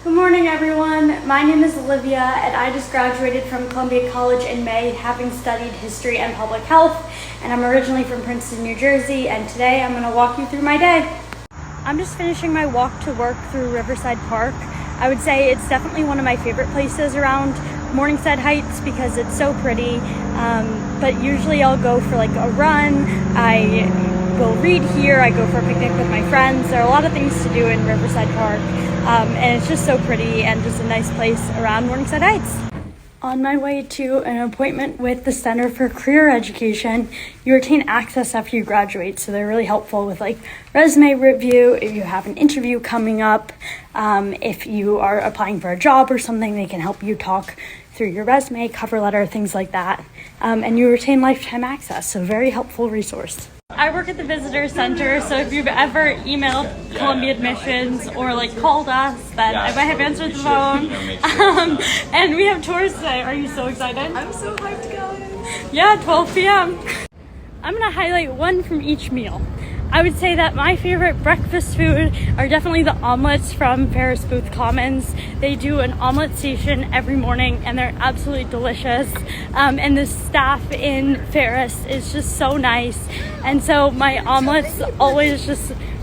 Good morning, everyone. My name is Olivia, and I just graduated from Columbia College in May, having studied history and public health, and I'm originally from Princeton, New Jersey, and today I'm going to walk you through my day. I'm just finishing my walk to work through Riverside Park. I would say it's definitely one of my favorite places around Morningside Heights because it's so pretty, but usually I'll go for like a run, I will read here, I go for a picnic with my friends. There are a lot of things to do in Riverside Park, and it's just so pretty and just a nice place around Morningside Heights. On my way to an appointment with the Center for Career Education, you retain access after you graduate, so they're really helpful with like resume review, if you have an interview coming up, if you are applying for a job or something, they can help you talk through your resume, cover letter, things like that, and you retain lifetime access, so very helpful resource. I work at the Visitor Center, so if you've ever emailed Columbia Admissions or like called us, then I might have answered the phone. And we have tours today. Are you so excited? I'm so hyped, guys. Yeah, 12 p.m. I'm gonna highlight one from each meal. I would say that my favorite breakfast food are definitely the omelets from Ferris Booth Commons. They do an omelet station every morning and they're absolutely delicious. And the staff in Ferris is just so nice. And so my omelets always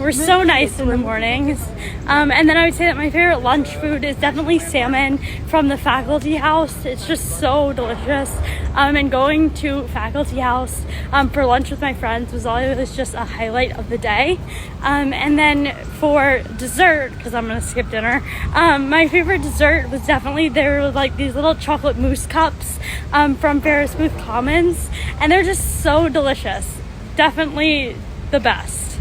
were so nice in the mornings. And then I would say that my favorite lunch food is definitely salmon from the Faculty House. It's just so delicious. And going to Faculty House for lunch with my friends was always just a highlight of the day. And then for dessert, because I'm gonna skip dinner, my favorite dessert was definitely, there were like these little chocolate mousse cups from Ferris Booth Commons, and they're just so delicious. Definitely the best.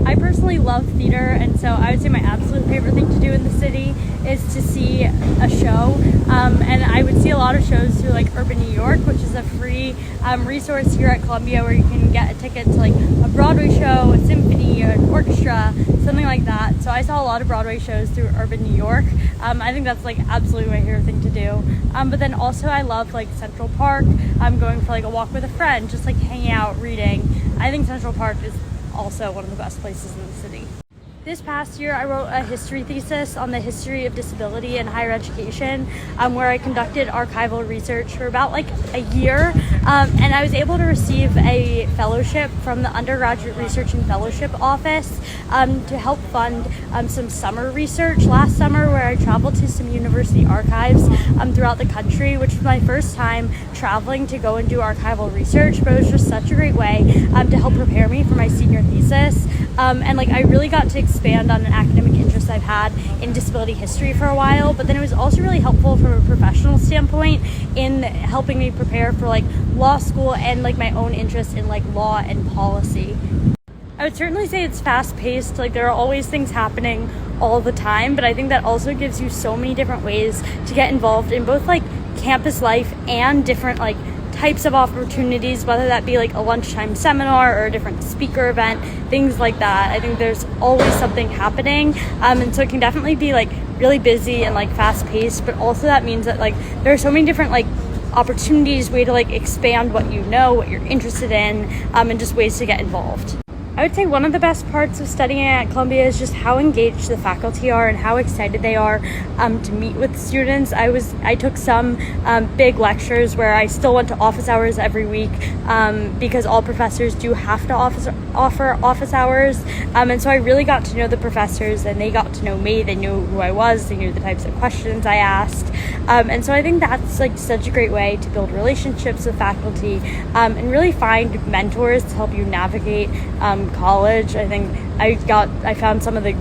I personally love theater, and so I would say my absolute favorite thing to do in the city is to see a show, and I would see a lot of shows through like Urban New York, which is a free resource here at Columbia where you can get a ticket to like a Broadway show, a symphony, or an orchestra, something like that. So I saw a lot of Broadway shows through Urban New York. I think that's like absolutely my favorite thing to do. But then also I love like Central Park. I'm going for like a walk with a friend, just like hanging out, reading. I think Central Park is also one of the best places in the city. This past year, I wrote a history thesis on the history of disability in higher education, where I conducted archival research for about like a year, and I was able to receive a fellowship from the Undergraduate Research and Fellowship Office to help fund some summer research last summer, where I traveled to some university archives throughout the country, which was my first time traveling to go and do archival research, but it was just such a great way to help prepare me for my senior thesis. And like I really got to expand on an academic interest I've had in disability history for a while, but then it was also really helpful from a professional standpoint in helping me prepare for like law school and like my own interest in like law and policy. I would certainly say it's fast-paced, like there are always things happening all the time, but I think that also gives you so many different ways to get involved in both like campus life and different like types of opportunities, whether that be like a lunchtime seminar or a different speaker event, things like that. I think there's always something happening, and so it can definitely be like really busy and like fast-paced, but also that means that like there are so many different like opportunities, way to like expand what you know, what you're interested in, and just ways to get involved. I would say one of the best parts of studying at Columbia is just how engaged the faculty are and how excited they are to meet with students. I took some big lectures where I still went to office hours every week because all professors do have to offer office hours. And so I really got to know the professors and they got to know me. They knew who I was. They knew the types of questions I asked. And so I think that's like such a great way to build relationships with faculty and really find mentors to help you navigate college. I think I found some of the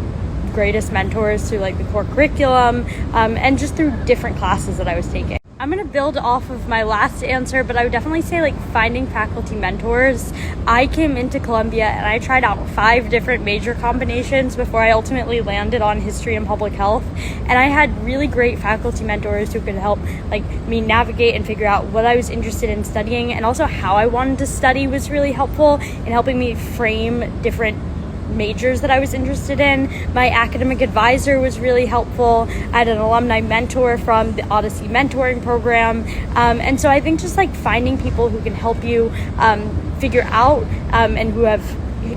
greatest mentors through like the core curriculum and just through different classes that I was taking. I'm going to build off of my last answer, but I would definitely say like finding faculty mentors. I came into Columbia and I tried out 5 different major combinations before I ultimately landed on history and public health. And I had really great faculty mentors who could help like me navigate and figure out what I was interested in studying, and also how I wanted to study was really helpful in helping me frame different majors that I was interested in. My academic advisor was really helpful. I had an alumni mentor from the Odyssey mentoring program. And so I think just like finding people who can help you figure out and who have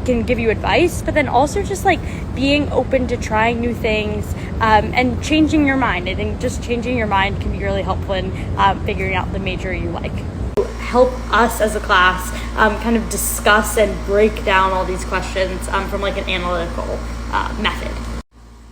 can give you advice, but then also just like being open to trying new things and changing your mind. I think just changing your mind can be really helpful in figuring out the major you like. Help us as a class kind of discuss and break down all these questions from like an analytical method.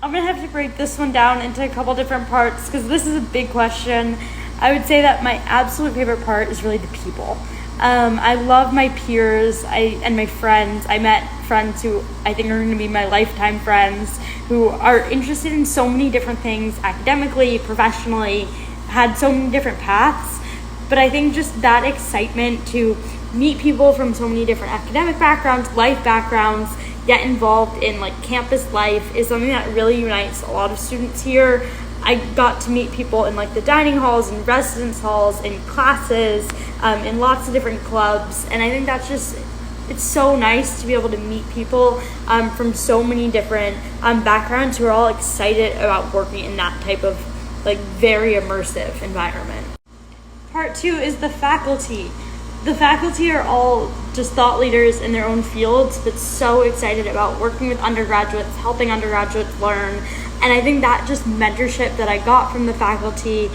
I'm gonna have to break this one down into a couple different parts because this is a big question. I would say that my absolute favorite part is really the people. I love my peers and my friends. I met friends who I think are going to be my lifetime friends, who are interested in so many different things academically, professionally, had so many different paths. But I think just that excitement to meet people from so many different academic backgrounds, life backgrounds, get involved in like campus life is something that really unites a lot of students here. I got to meet people in like the dining halls and residence halls and classes in lots of different clubs, and I think that's just, it's so nice to be able to meet people from so many different backgrounds who are all excited about working in that type of like very immersive environment. Part 2 is the faculty. The faculty are all just thought leaders in their own fields, but so excited about working with undergraduates, helping undergraduates learn. And I think that just mentorship that I got from the faculty,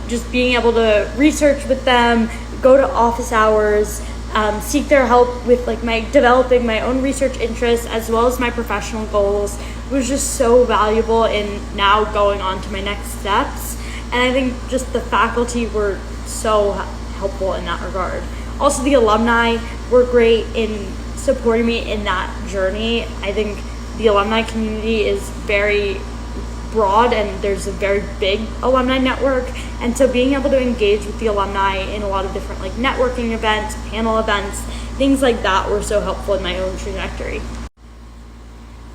just being able to research with them, go to office hours, seek their help with like developing my own research interests as well as my professional goals was just so valuable in now going on to my next steps. And I think just the faculty were so helpful in that regard. Also, the alumni were great in supporting me in that journey. I think the alumni community is very broad and there's a very big alumni network, and so being able to engage with the alumni in a lot of different like networking events, panel events, things like that were so helpful in my own trajectory.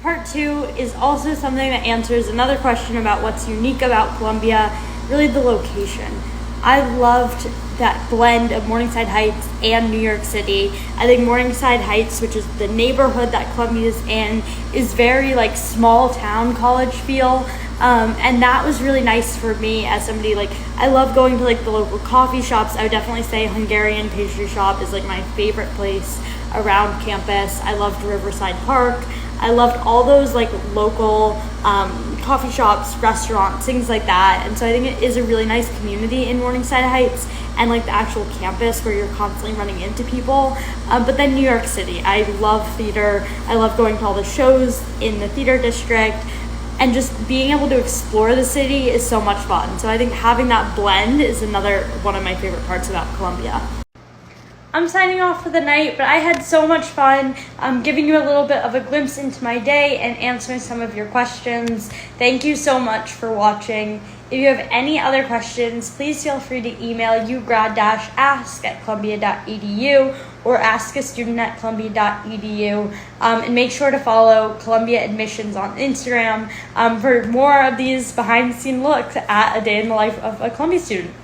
Part 2 is also something that answers another question about what's unique about Columbia, really the location. I loved that blend of Morningside Heights and New York City. I think Morningside Heights, which is the neighborhood that Columbia is in, is very like small town college feel. And that was really nice for me as somebody like, I love going to like the local coffee shops. I would definitely say Hungarian Pastry Shop is like my favorite place around campus. I loved Riverside Park. I loved all those like local coffee shops, restaurants, things like that. And so I think it is a really nice community in Morningside Heights and like the actual campus where you're constantly running into people. But then New York City, I love theater. I love going to all the shows in the theater district, and just being able to explore the city is so much fun. So I think having that blend is another one of my favorite parts about Columbia. I'm signing off for the night, but I had so much fun giving you a little bit of a glimpse into my day and answering some of your questions. Thank you so much for watching. If you have any other questions, please feel free to email ugrad-ask@columbia.edu or askastudent@columbia.edu. And make sure to follow Columbia Admissions on Instagram for more of these behind-the-scenes looks at a day in the life of a Columbia student.